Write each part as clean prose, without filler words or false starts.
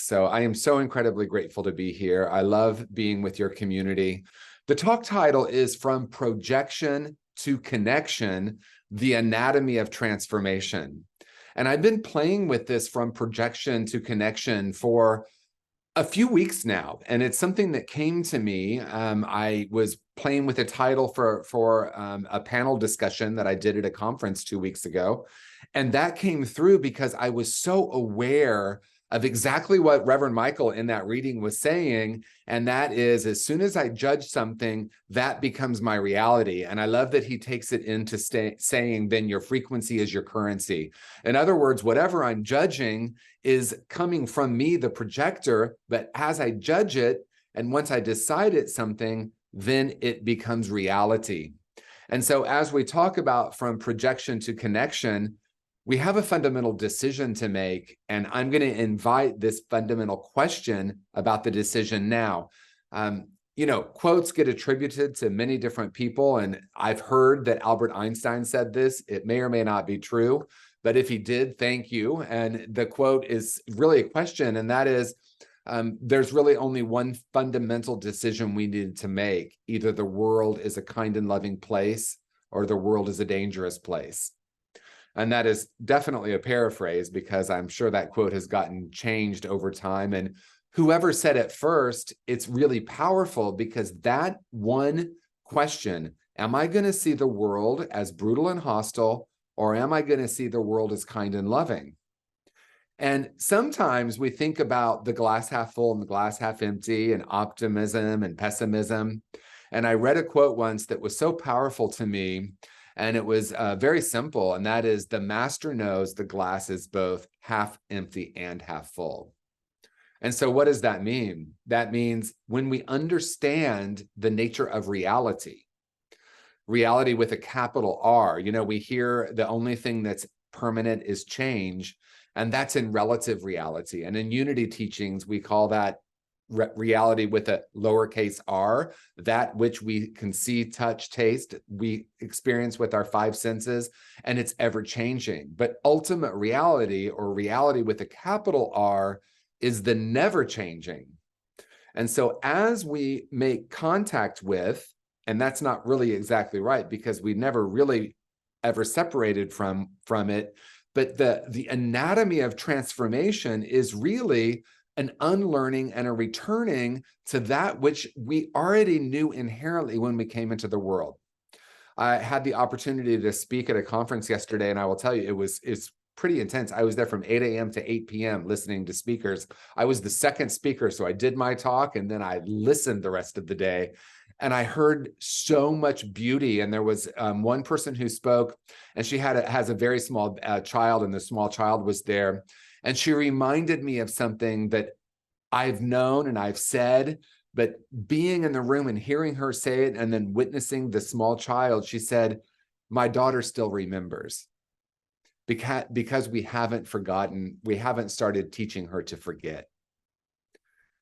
So I am so incredibly grateful to be here. I love being with your community. The talk title is From Projection to Connection, the Anatomy of Transformation. And I've been playing with this from projection to connection for a few weeks now, and it's something that came to me. I was playing with a title for a panel discussion that I did at a conference 2 weeks ago, and that came through because I was so aware of exactly what Reverend Michael in that reading was saying, and that is, as soon as I judge something, that becomes my reality. And I love that he takes it into saying, then your frequency is your currency. In other words, whatever I'm judging is coming from me, the projector, but as I judge it, and once I decide it's something, then it becomes reality. And so as we talk about from projection to connection, we have a fundamental decision to make, and I'm going to invite this fundamental question about the decision now. Quotes get attributed to many different people, and I've heard that Albert Einstein said this. It may or may not be true, but if he did, thank you. And the quote is really a question, and that is, there's really only one fundamental decision we need to make. Either the world is a kind and loving place, or the world is a dangerous place. And that is definitely a paraphrase, because I'm sure that quote has gotten changed over time. And whoever said it first, it's really powerful, because that one question, am I going to see the world as brutal and hostile, or am I going to see the world as kind and loving? And sometimes we think about the glass half full and the glass half empty, and optimism and pessimism. And I read a quote once that was so powerful to me. And it was very simple, and that is, the master knows the glass is both half empty and half full. And so what does that mean? That means when we understand the nature of reality with a capital R, we hear the only thing that's permanent is change, and that's in relative reality. And in unity teachings, we call that reality with a lowercase r, that which we can see, touch, taste, we experience with our five senses, and it's ever changing. But ultimate reality, or reality with a capital R, is the never changing. And so as we make contact with, and that's not really exactly right, because we never really ever separated from it, but the anatomy of transformation is really an unlearning and a returning to that which we already knew inherently when we came into the world. I had the opportunity to speak at a conference yesterday, and I will tell you, it's pretty intense. I was there from 8 a.m. to 8 p.m. listening to speakers. I was the second speaker, so I did my talk, and then I listened the rest of the day. And I heard so much beauty. And there was one person who spoke, and she has a very small child, and the small child was there. And she reminded me of something that I've known and I've said, but being in the room and hearing her say it, and then witnessing the small child, she said, my daughter still remembers, because we haven't forgotten, we haven't started teaching her to forget.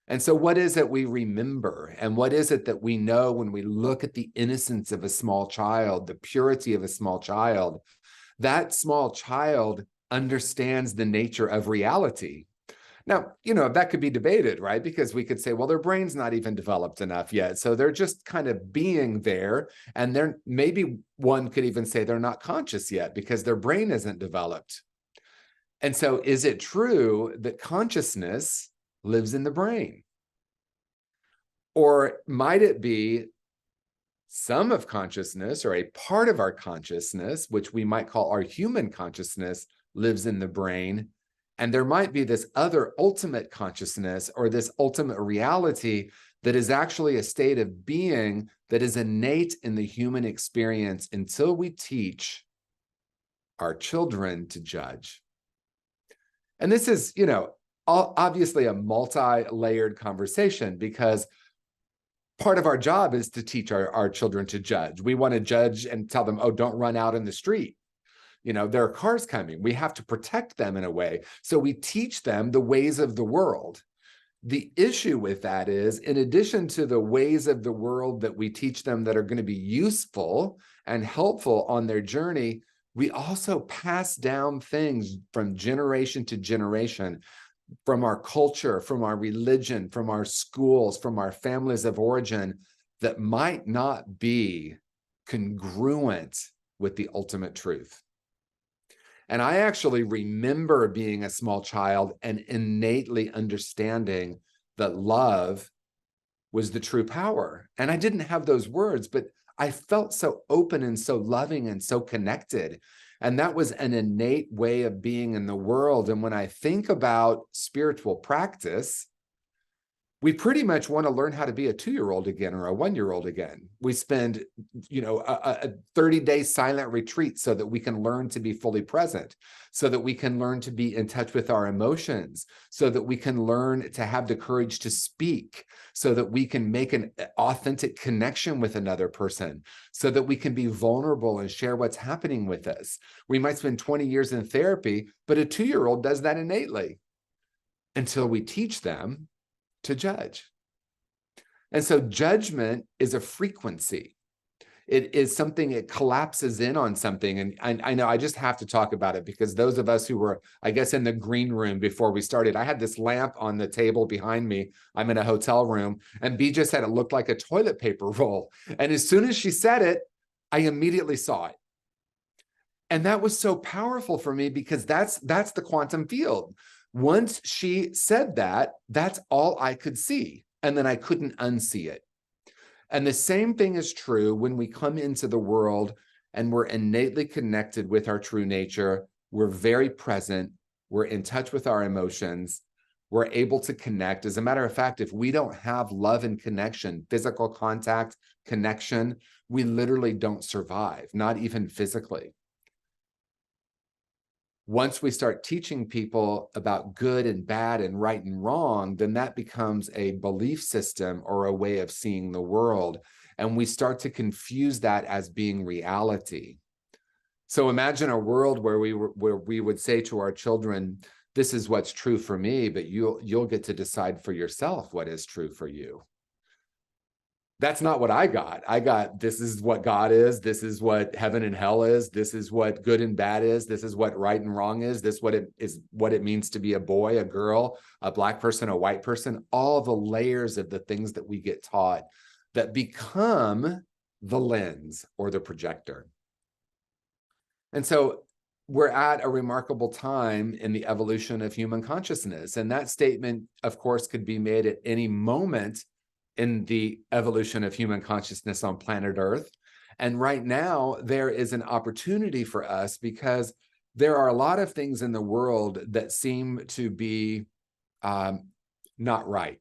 And so what is it we remember? And what is it that we know when we look at the innocence of a small child, the purity of a small child? That small child understands the nature of reality. Now, that could be debated, right? Because we could say, well, their brain's not even developed enough yet. So they're just kind of being there. And maybe one could even say they're not conscious yet because their brain isn't developed. And so is it true that consciousness lives in the brain? Or might it be some of consciousness, or a part of our consciousness, which we might call our human consciousness, lives in the brain, and there might be this other ultimate consciousness, or this ultimate reality, that is actually a state of being that is innate in the human experience until we teach our children to judge. And this is, obviously a multi-layered conversation, because part of our job is to teach our children to judge. We want to judge and tell them, oh, don't run out in the street. There are cars coming. We have to protect them in a way. So we teach them the ways of the world. The issue with that is, in addition to the ways of the world that we teach them that are going to be useful and helpful on their journey, we also pass down things from generation to generation from our culture, from our religion, from our schools, from our families of origin that might not be congruent with the ultimate truth. And I actually remember being a small child and innately understanding that love was the true power. And I didn't have those words, but I felt so open and so loving and so connected. And that was an innate way of being in the world. And when I think about spiritual practice, we pretty much want to learn how to be a 2-year-old again or a 1-year-old again. We spend, a 30-day silent retreat so that we can learn to be fully present, so that we can learn to be in touch with our emotions, so that we can learn to have the courage to speak, so that we can make an authentic connection with another person, so that we can be vulnerable and share what's happening with us. We might spend 20 years in therapy, but a 2-year-old does that innately until we teach them to judge. And so judgment is a frequency. It is something, it collapses in on something. And I know I just have to talk about it because those of us who were, I guess, in the green room before we started, I had this lamp on the table behind me. I'm in a hotel room, and B just said it looked like a toilet paper roll. And as soon as she said it, I immediately saw it. And that was so powerful for me because that's the quantum field. Once she said that, that's all I could see. And then I couldn't unsee it. And the same thing is true when we come into the world and we're innately connected with our true nature. We're very present. We're in touch with our emotions. We're able to connect. As a matter of fact, if we don't have love and connection, physical contact, connection, we literally don't survive, not even physically. Once we start teaching people about good and bad and right and wrong, then that becomes a belief system or a way of seeing the world. And we start to confuse that as being reality. So imagine a world where we would say to our children, this is what's true for me, but you'll get to decide for yourself what is true for you. That's not what I got. I got, this is what God is. This is what heaven and hell is. This is what good and bad is. This is what right and wrong is. This is what it means to be a boy, a girl, a Black person, a white person, all the layers of the things that we get taught that become the lens or the projector. And so we're at a remarkable time in the evolution of human consciousness. And that statement, of course, could be made at any moment in the evolution of human consciousness on planet Earth. And right now, there is an opportunity for us because there are a lot of things in the world that seem to be not right.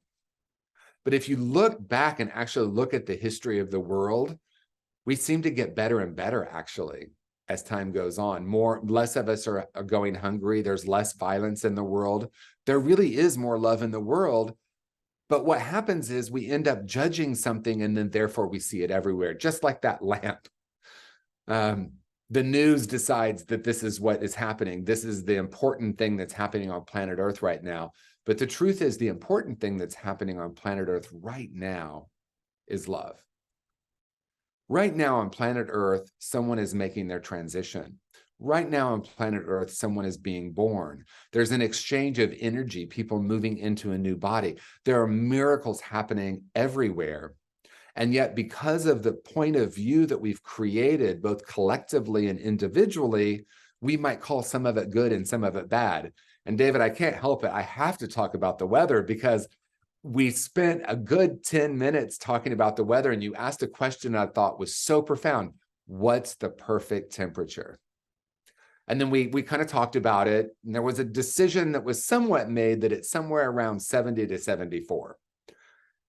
But if you look back and actually look at the history of the world, we seem to get better and better, actually, as time goes on. Less of us are going hungry. There's less violence in the world. There really is more love in the world. But what happens is we end up judging something and then therefore we see it everywhere, just like that lamp. The news decides that this is what is happening. This is the important thing that's happening on planet Earth right now. But the truth is the important thing that's happening on planet Earth right now is love. Right now on planet Earth, someone is making their transition. Right now on planet Earth, someone is being born. There's an exchange of energy, people moving into a new body. There are miracles happening everywhere. And yet, because of the point of view that we've created, both collectively and individually, we might call some of it good and some of it bad. And David, I can't help it. I have to talk about the weather because we spent a good 10 minutes talking about the weather, and you asked a question I thought was so profound. What's the perfect temperature? And then we kind of talked about it, and there was a decision that was somewhat made that it's somewhere around 70 to 74.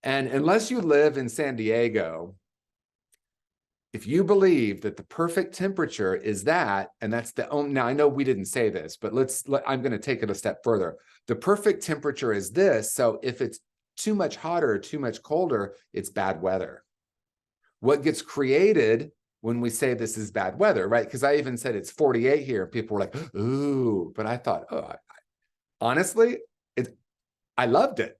And unless you live in San Diego, if you believe that the perfect temperature is that, and that's the only, now I know we didn't say this, but I'm going to take it a step further. The perfect temperature is this. So if it's too much hotter or too much colder, it's bad weather. What gets created when we say this is bad weather, right? Because I even said it's 48 here. People were like, ooh, but I thought, honestly, I loved it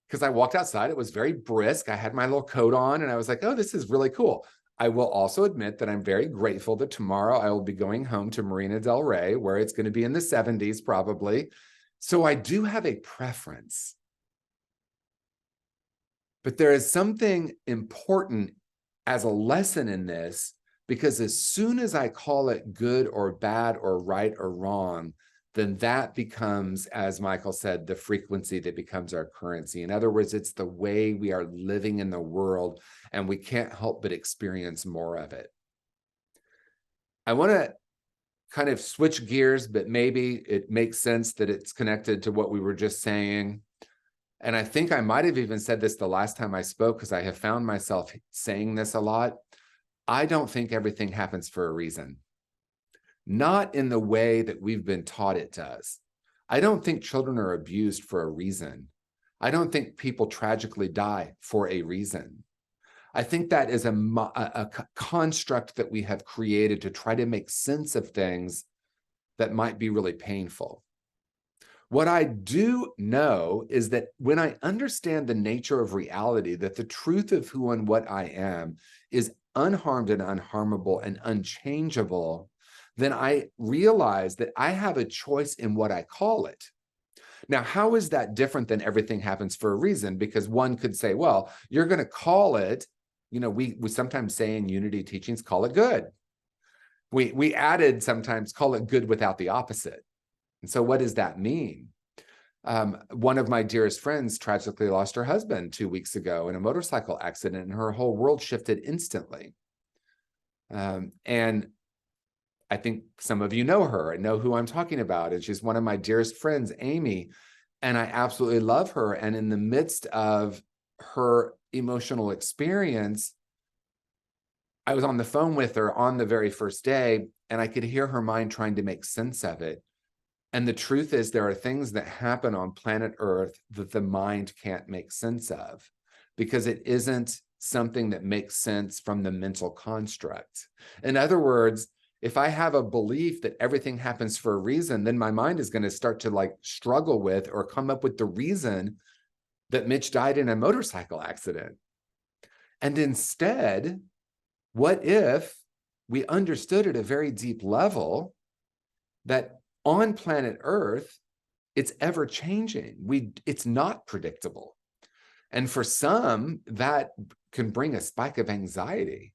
because I walked outside. It was very brisk. I had my little coat on and I was like, oh, this is really cool. I will also admit that I'm very grateful that tomorrow I will be going home to Marina del Rey, where it's going to be in the 70s probably. So I do have a preference, but there is something important as a lesson in this, because as soon as I call it good or bad or right or wrong, then that becomes, as Michael said, the frequency that becomes our currency. In other words, it's the way we are living in the world, and we can't help but experience more of it. I want to kind of switch gears, but maybe it makes sense that it's connected to what we were just saying. And I think I might have even said this the last time I spoke, because I have found myself saying this a lot. I don't think everything happens for a reason. Not in the way that we've been taught it does. I don't think children are abused for a reason. I don't think people tragically die for a reason. I think that is a construct that we have created to try to make sense of things that might be really painful. What I do know is that when I understand the nature of reality, that the truth of who and what I am is unharmed and unharmable and unchangeable, then I realize that I have a choice in what I call it. Now, how is that different than everything happens for a reason? Because one could say, well, you're going to call it, we sometimes say in unity teachings, call it good. We added sometimes call it good without the opposite. And so what does that mean? One of my dearest friends tragically lost her husband 2 weeks ago in a motorcycle accident, and her whole world shifted instantly. And I think some of you know her and know who I'm talking about. And she's one of my dearest friends, Amy, and I absolutely love her. And in the midst of her emotional experience, I was on the phone with her on the very first day, and I could hear her mind trying to make sense of it. And the truth is, there are things that happen on planet Earth that the mind can't make sense of, because it isn't something that makes sense from the mental construct. In other words, if I have a belief that everything happens for a reason, then my mind is going to start to struggle with or come up with the reason that Mitch died in a motorcycle accident. And instead, what if we understood at a very deep level that on planet Earth, it's ever changing. It's not predictable. And for some, that can bring a spike of anxiety.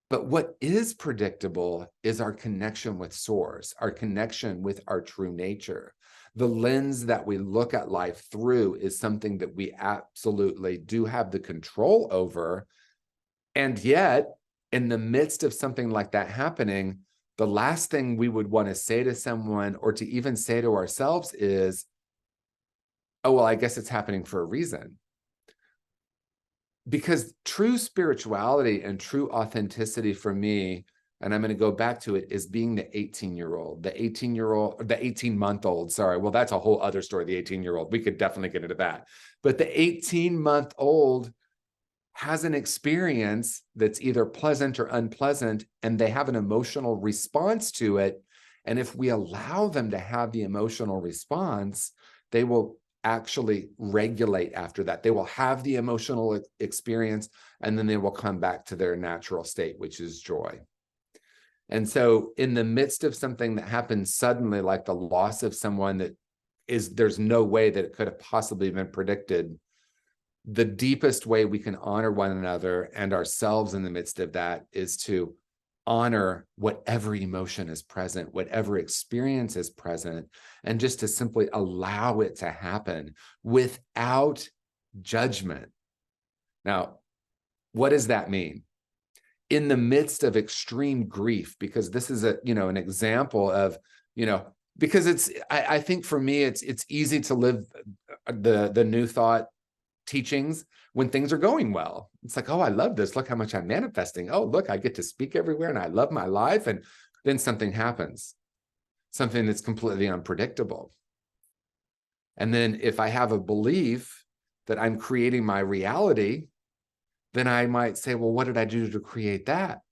But what is predictable is our connection with Source, our connection with our true nature. The lens that we look at life through is something that we absolutely do have the control over. And yet, in the midst of something like that happening, the last thing we would want to say to someone, or to even say to ourselves, is, oh, well, I guess it's happening for a reason. Because true spirituality and true authenticity for me, and I'm going to go back to it, is being the 18-year-old, the 18-month-old, sorry. Well, that's a whole other story, the 18-year-old. We could definitely get into that. But the 18-month-old has an experience that's either pleasant or unpleasant, and they have an emotional response to it. And if we allow them to have the emotional response, they will actually regulate after that. They will have the emotional experience, and then they will come back to their natural state, which is joy. And so in the midst of something that happens suddenly, like the loss of someone there's no way that it could have possibly been predicted, the deepest way we can honor one another and ourselves in the midst of that is to honor whatever emotion is present, whatever experience is present, and just to simply allow it to happen without judgment. Now, what does that mean? In the midst of extreme grief, because this is an example of, because I think for me, it's easy to live the New Thought teachings when things are going well. It's like, oh, I love this. Look how much I'm manifesting. Oh, look, I get to speak everywhere and I love my life. And then something happens, something that's completely unpredictable. And then if I have a belief that I'm creating my reality, then I might say, well, what did I do to create that?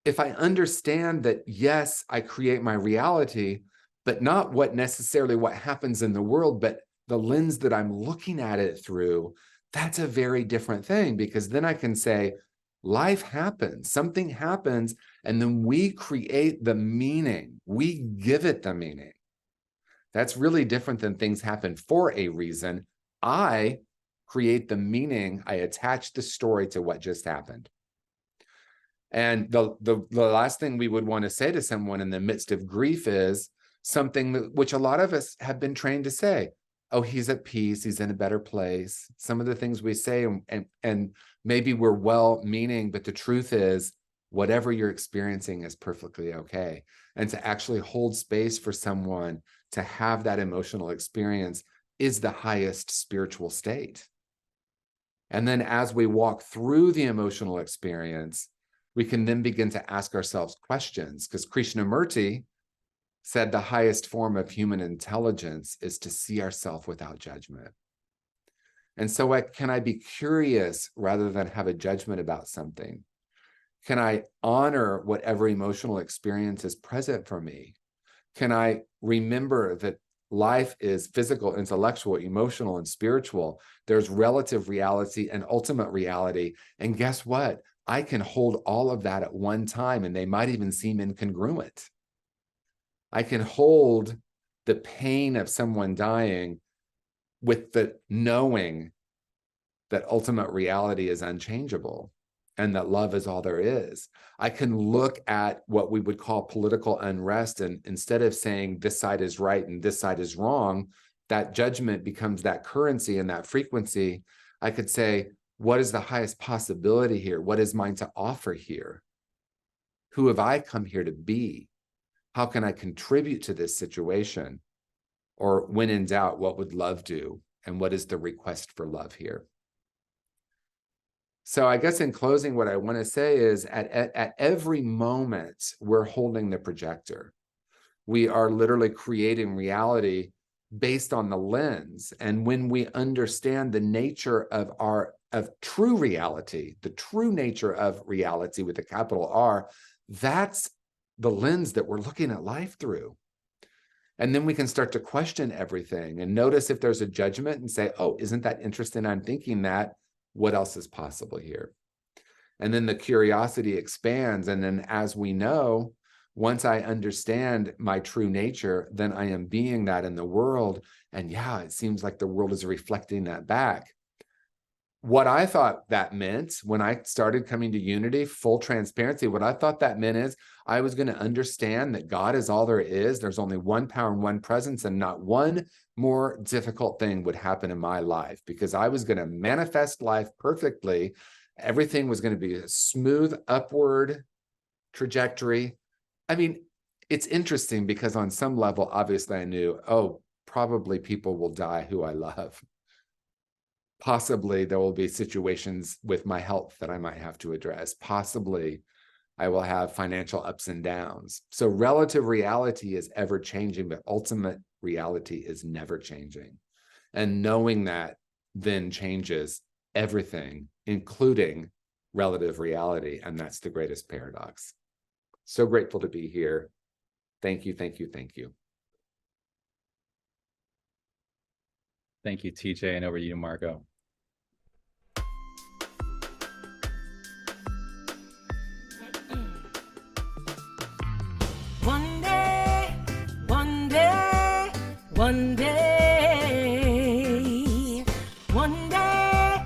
If I understand that, yes, I create my reality, but not what happens in the world, but the lens that I'm looking at it through, that's a very different thing, because then I can say, life happens, something happens, and then we create the meaning. We give it the meaning. That's really different than things happen for a reason. I create the meaning. I attach the story to what just happened. And the last thing we would want to say to someone in the midst of grief is something which a lot of us have been trained to say. Oh, he's at peace. He's in a better place. Some of the things we say, and maybe we're well-meaning, but the truth is, whatever you're experiencing is perfectly okay. And to actually hold space for someone to have that emotional experience is the highest spiritual state. And then as we walk through the emotional experience, we can then begin to ask ourselves questions, because Krishnamurti said the highest form of human intelligence is to see ourselves without judgment. And so can I be curious rather than have a judgment about something? Can I honor whatever emotional experience is present for me? Can I remember that life is physical, intellectual, emotional, and spiritual? There's relative reality and ultimate reality. And guess what? I can hold all of that at one time, and they might even seem incongruent. I can hold the pain of someone dying with the knowing that ultimate reality is unchangeable and that love is all there is. I can look at what we would call political unrest, and instead of saying this side is right and this side is wrong, that judgment becomes that currency and that frequency. I could say, what is the highest possibility here? What is mine to offer here? Who have I come here to be? How can I contribute to this situation? Or when in doubt, what would love do? And what is the request for love here? So I guess in closing, what I want to say is at every moment, we're holding the projector. We are literally creating reality based on the lens. And when we understand the nature of true reality, the true nature of reality with a capital R, that's the lens that we're looking at life through. And then we can start to question everything and notice if there's a judgment and say, oh, isn't that interesting? I'm thinking that. What else is possible here? And then the curiosity expands. And then as we know, once I understand my true nature, then I am being that in the world. And yeah, it seems like the world is reflecting that back. What I thought that meant when I started coming to Unity, full transparency, what I thought that meant is I was going to understand that God is all there is. There's only one power and one presence, and not one more difficult thing would happen in my life, because I was going to manifest life perfectly. Everything was going to be a smooth upward trajectory. I mean, it's interesting because on some level, obviously I knew, oh, probably people will die who I love. Possibly there will be situations with my health that I might have to address. Possibly I will have financial ups and downs. So relative reality is ever changing, but ultimate reality is never changing. And knowing that then changes everything, including relative reality. And that's the greatest paradox. So grateful to be here. Thank you, thank you, thank you. Thank you, TJ, and over to you, Margo. One day, one day, one day, one day,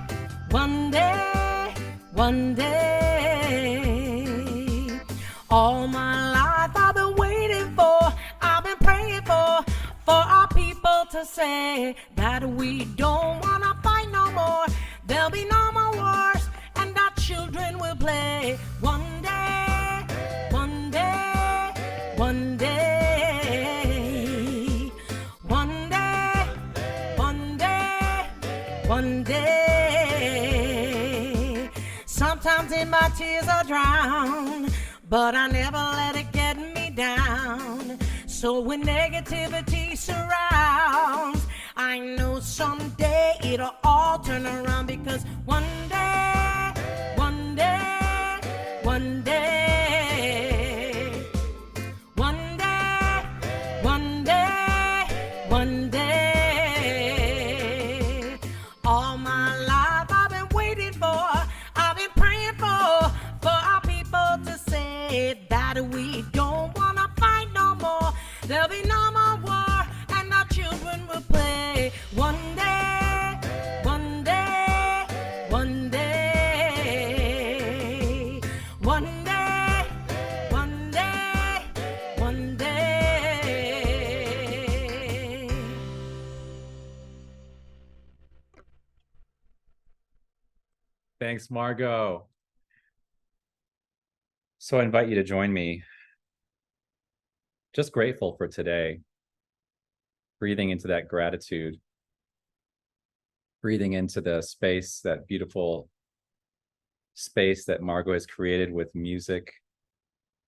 one day, one day. All my life I've been waiting for, I've been praying for our people to say that we don't want to fight no more. There'll be no more wars, and our children will play. One day, one day, one day, one day, one day, one day. Sometimes in my tears I drown, but I never let it get me down. So when negativity surrounds, I know someday it'll all turn around, because one day, one day, one day, one day, one day, one day. All my life I've been waiting for, I've been praying for our people to say that we don't want to fight no more. There'll be no more war, and our children will play. One day, one day, one day, one day, one day, one day. Thanks, Margo. So I invite you to join me. Just grateful for today. Breathing into that gratitude. Breathing into the space, that beautiful space that Margo has created with music,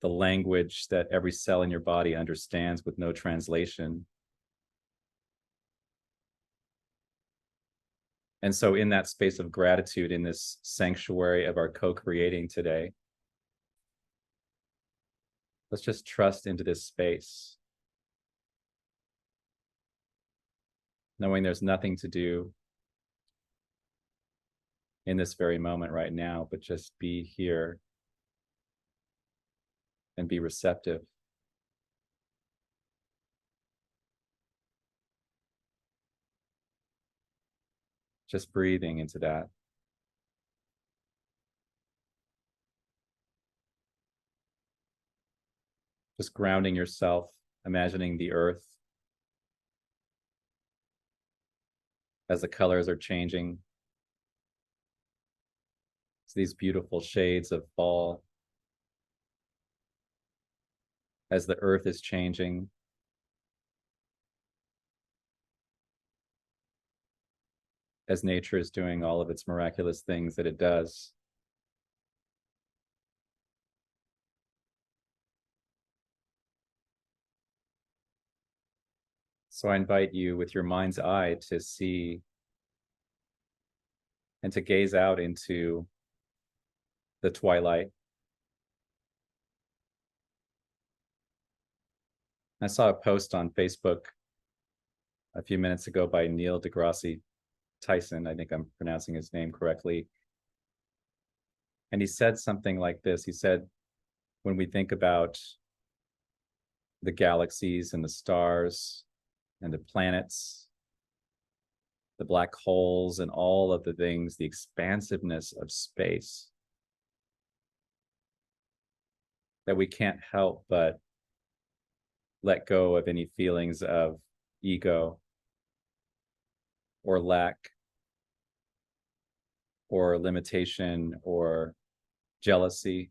the language that every cell in your body understands with no translation. And so in that space of gratitude, in this sanctuary of our co-creating today, let's just trust into this space, knowing there's nothing to do in this very moment right now, but just be here and be receptive. Just breathing into that. Just grounding yourself, imagining the earth as the colors are changing. It's these beautiful shades of fall. As the earth is changing, as nature is doing all of its miraculous things that it does. So I invite you with your mind's eye to see and to gaze out into the twilight. I saw a post on Facebook a few minutes ago by Neil deGrasse Tyson. I think I'm pronouncing his name correctly. And he said something like this. He said, when we think about the galaxies and the stars and the planets, the black holes and all of the things, the expansiveness of space, that we can't help but let go of any feelings of ego or lack or limitation or jealousy.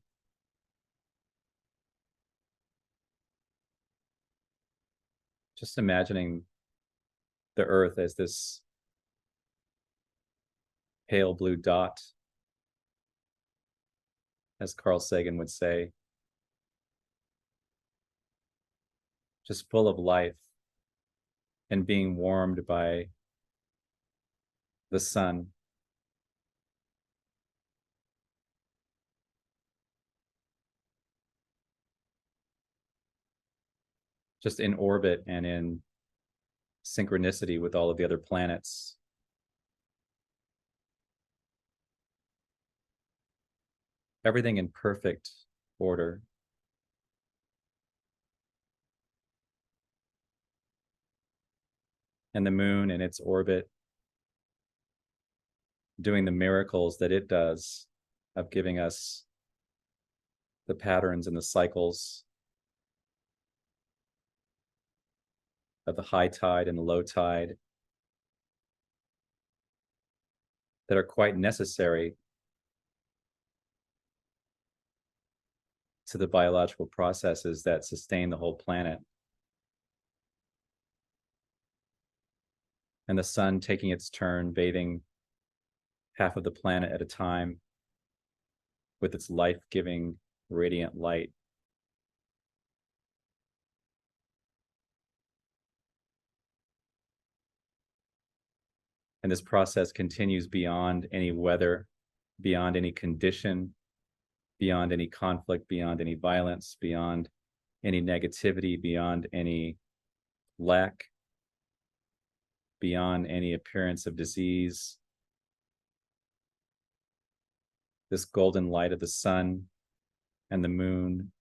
Just imagining the earth as this pale blue dot, as Carl Sagan would say, just full of life and being warmed by the sun. Just in orbit and in synchronicity with all of the other planets. Everything in perfect order. And the moon in its orbit, doing the miracles that it does of giving us the patterns and the cycles of the high tide and the low tide that are quite necessary to the biological processes that sustain the whole planet. And the sun taking its turn, bathing half of the planet at a time with its life-giving radiant light. And this process continues beyond any weather, beyond any condition, beyond any conflict, beyond any violence, beyond any negativity, beyond any lack, beyond any appearance of disease. This golden light of the sun and the moon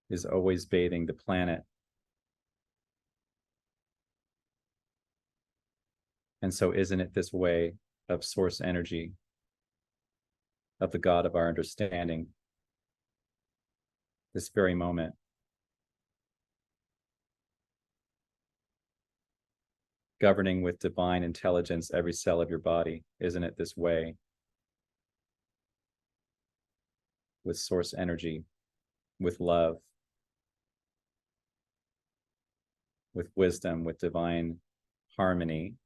is always bathing the planet. And so isn't it this way of source energy, of the God of our understanding, this very moment, governing with divine intelligence every cell of your body? Isn't it this way with source energy, with love, with wisdom, with divine harmony?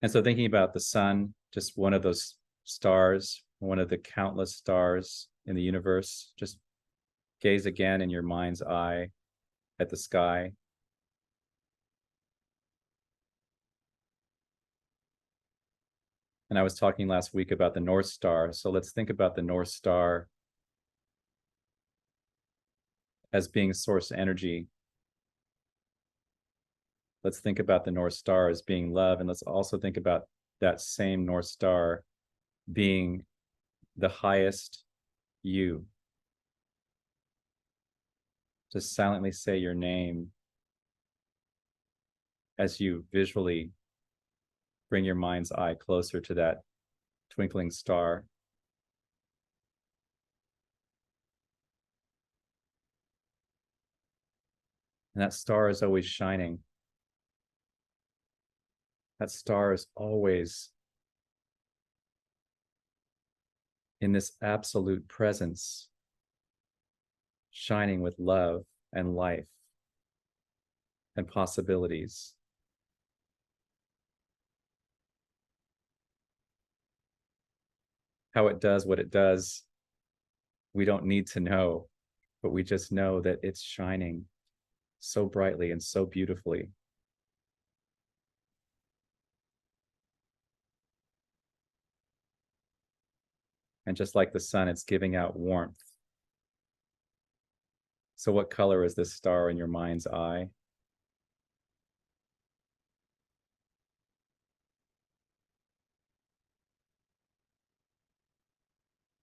And so thinking about the sun, just one of those stars, one of the countless stars in the universe, just gaze again in your mind's eye at the sky. And I was talking last week about the North Star. So let's think about the North Star as being source energy. Let's think about the North Star as being love. And let's also think about that same North Star being the highest you. Just silently say your name as you visually bring your mind's eye closer to that twinkling star. And that star is always shining. That star is always in this absolute presence, shining with love and life and possibilities. How it does what it does, we don't need to know, but we just know that it's shining so brightly and so beautifully. And just like the sun, it's giving out warmth. So what color is this star in your mind's eye?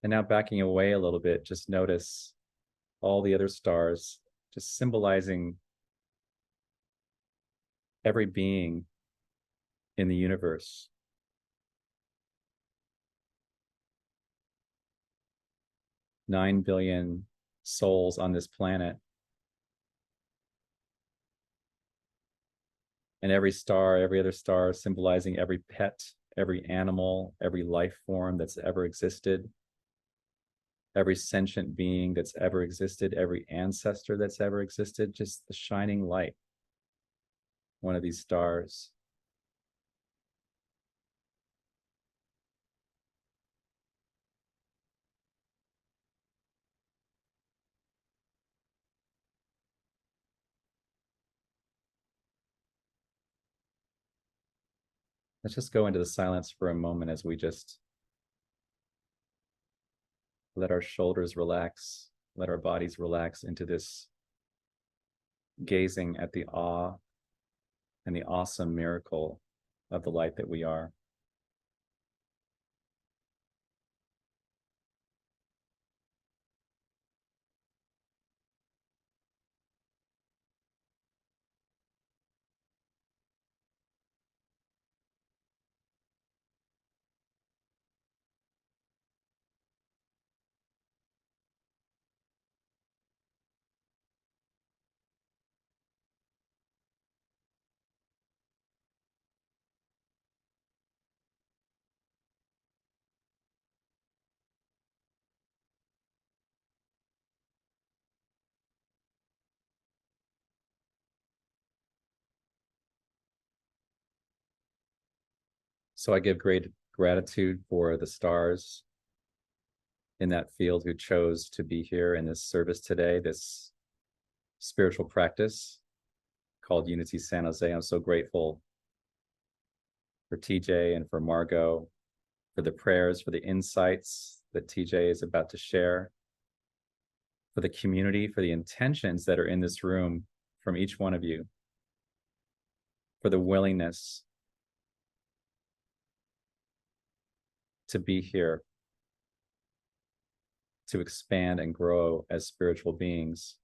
And now backing away a little bit, just notice all the other stars, just symbolizing every being in the universe. Nine billion souls on this planet. And every star, every other star symbolizing every pet, every animal, every life form that's ever existed, every sentient being that's ever existed, every ancestor that's ever existed, just the shining light, one of these stars. Let's just go into the silence for a moment as we just let our shoulders relax, let our bodies relax into this gazing at the awe and the awesome miracle of the light that we are. So I give great gratitude for the stars in that field who chose to be here in this service today, this spiritual practice called Unity San Jose. I'm so grateful for TJ and for Margo, for the prayers, for the insights that TJ is about to share, for the community, for the intentions that are in this room from each one of you, for the willingness to be here, to expand and grow as spiritual beings.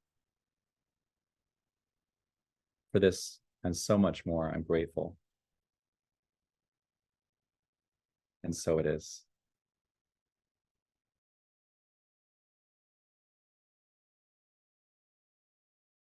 For this and so much more, I'm grateful. And so it is.